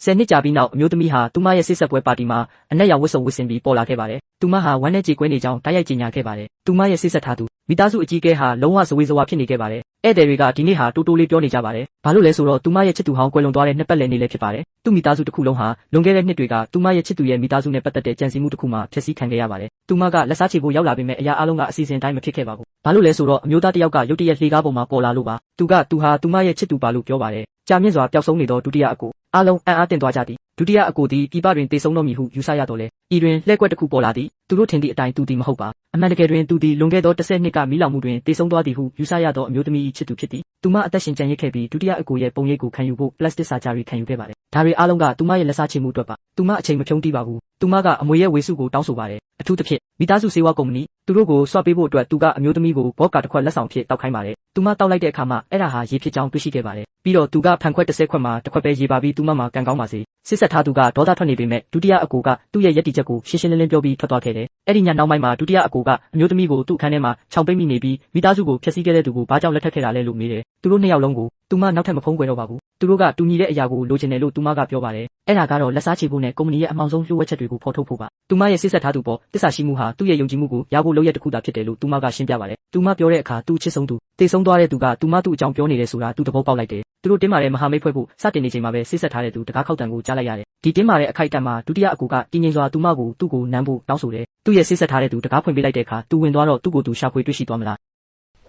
10 နှစ်ကြာပြီးနောက်အမျိုးသမီးဟာသူမရဲ့စစ်ဆက်ပွဲပါတီမှာအနက်ရောင်ဝတ်စုံဝတ်ဆင်ပြီးပေါ်လာခဲ့ပါတယ်။သူမဟာဝမ်းနဲ့ကြေကွဲနေကြောင်းတိုက်ရိုက်ကြေညာခဲ့ပါတယ်။သူမရဲ့စစ်ဆက်ထားသူမိသားစုအကြီးအကဲဟာလုံးဝဇဝေဇဝါဖြစ်နေခဲ့ပါတယ်။ဧည့်သည်တွေကဒီနေ့ဟာတိုးတိုးလေးပြောနေကြပါတယ်။ဘာလို့လဲဆိုတော့သူမရဲ့ချစ်သူဟောင်းကွယ်လွန်သွားတဲ့နှစ်ပတ်လည်နေ့လည်းဖြစ်ပါတယ်။သူ့မိသားစုတစ်ခုလုံးဟာလွန်ခဲ့တဲ့နှစ်တွေကသူမရဲ့ချစ်သူရဲ့မိသားစုနဲ့ပတ်သက်တဲ့ကြံစည်မှုတစ်ခုမှဖျက်ဆီးခံခဲ့ရပါတယ်။သူမကလက်စားချေဖို့ရောက်လာပေမဲ့အရာအလုံးကအစီအစဉ်တိုင်းမဖြစ်ခဲ့ပါဘူး။ဘာလို့လဲဆိုတော့အမျိုးသားတစ်ယောက်ကရုတ်တရက်လှေကားပေါ်မှာပေါ်လာလို့ပါ။သူဟာသူမရဲ့ချစ်သူပါလို့ပြောပါတယ်။ကြာမြင့်စွာပျောက်ဆုံးနေသောဒုတိယအကိုအားလုံးအံ့အားသင့်သွားကြသည်ဒုတိယအကိုသည်ပြည်ပတွင်တေဆုံးတော်မူဟုယူဆရတော့လေဤတွင်လှည့်ကွက်တစ်ခုပေါ်လာသည်သူတို့ထင်သည့်အတိုင်းသူသည်မဟုတ်ပါအမှန်တကယ်တွင်သူသည်လွန်ခဲ့သော10နှစ်ကမီးလောင်မှုတွင်တေဆုံးသွားသည်ဟုယူဆရသောအမျိုးသမီး၏ချစ်သူဖြစ်သည်သူမအသက်ရှင်ကျန်ရစ်ခဲ့ပြီးဒုတိယအကိုရဲ့ပုံရိပ်ကိုခံယူဖို့ပလတ်စတစ်ဆာဂျာရီခံယူခဲ့ပါတယ်ဒါတွေအားလုံးကသူမရဲ့လက်စားချေမှုအတွက်ပါသူမအချိန်မဖြုံးတီးပါဘူးသူမကအမွေရဲ့ဝေစုကိုတောင်းဆိုပါတယ်အထူးသဖြင့်မိသားစုဆေးဝါးကုမ္ပဏီသူတို့ကိုဆွပေးဖို့အတွက်သူကအမျိုးသမီးကိုဘော့ကာတစ်ခွက်လက်ဆောင်ဖြစ်တောက်ခိုင်းပါတယ်သူမတောက်လိုက်တဲ့အခါမှာအဲ့ဒါဟာရေဖြစ်ကြောင်းတွေ့ရှိခဲ့ပါတယ်ပြီးတော့သူကဖန်ခွက်30ခွက်မှာတစ်ခွက်ပဲရေပါပြီးသူမမှာကန်ကောင်းပါစေစစ်ဆက်ထားသူကဒေါသထွက်နေပေမဲ့ဒုတိယအကိုကသူ့ရဲ့ယက်တီချက်ကိုရှင်းရှင်းလင်းလင်းပြောပြီးထွက်သွားခဲ့တယ်အဲ့ဒီညနောက်ပိုင်းမှာဒုတိယအကိုကအမျိုးသမီးကိုသူ့အခန်းထဲမှာခြောင်ပိတ်မိနေပြီးမိသားစုကိုဖျက်ဆီးခဲ့တဲ့သူကိုဘာကြောင့်လက်ထပ်ခဲ့တာလဲလို့မေးတယ်သူတို့နှစ်ယောက်လုံးကိုသူမနောက်ထပ်မဖုံးကွယ်တော့ပါဘူးသူတို့ကတူညီတဲ့အရာကိုလိုချင်တယ်လို့သူမကပြောပါတယ်အဲ့ဒါကတော့လက်စားချေဖို့နဲ့ကုမ္ပဏီရဲ့အမှောင်ဆုံးလျှို့ဝှက်ချက်တွေကိုဖော်ထုတ်ဖို့ပါသူမရဲ့စစ်ဆက်ထားသူပေါ်တစ္ဆာရှိမှုဟာသူ့ရဲ့ယုံကြည်မှုကိုရဖို့လုပ်ရတဲ့တစ်ခုသာဖြစ်တယ်လို့သူမကရှင်းပြပါတယ်သူမပြောတဲ့အခါသူ့ချစ်ဆုံးသူတေဆုံးသွားတဲ့သူကသူမသူ့အကြောင်းပြောနေတယ်ဆိုတာသူသဘောပေါက်လိုက်တယ်သူတို့တင်းမာတဲ့မဟာမိတ်ဖွဲ့ဖို့စတင်နေချိန်မှာပဲစစ်ဆက်ထားတဲ့သူတကားခောက်တံကိုကြားလိုက်ရတယ်ဒီတင်းမာတဲ့အခိုက်အတန့်မှာဒုတိယအကူကတင်းငိမ့်စွာသူမကိုသူ့ကိုနမ်းဖို့တောင်းဆိုတယ်သူ့ရဲ့စစ်ဆက်ထားတဲ့သူတကားဖွင့်ပေးလိုက်တဲ့အခါသူဝင်သွားတော့သူ့ကိုသူရှာဖွေတွေ့ရှိသွားမလား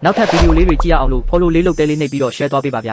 နောက်ထပ်ဗီဒီယိုလေးတွေကြည့်ရအောင်လို့ follow လေးလုပ်တဲလေးနှိပ်ပြီးတော့ share သွားပေးပါဗျ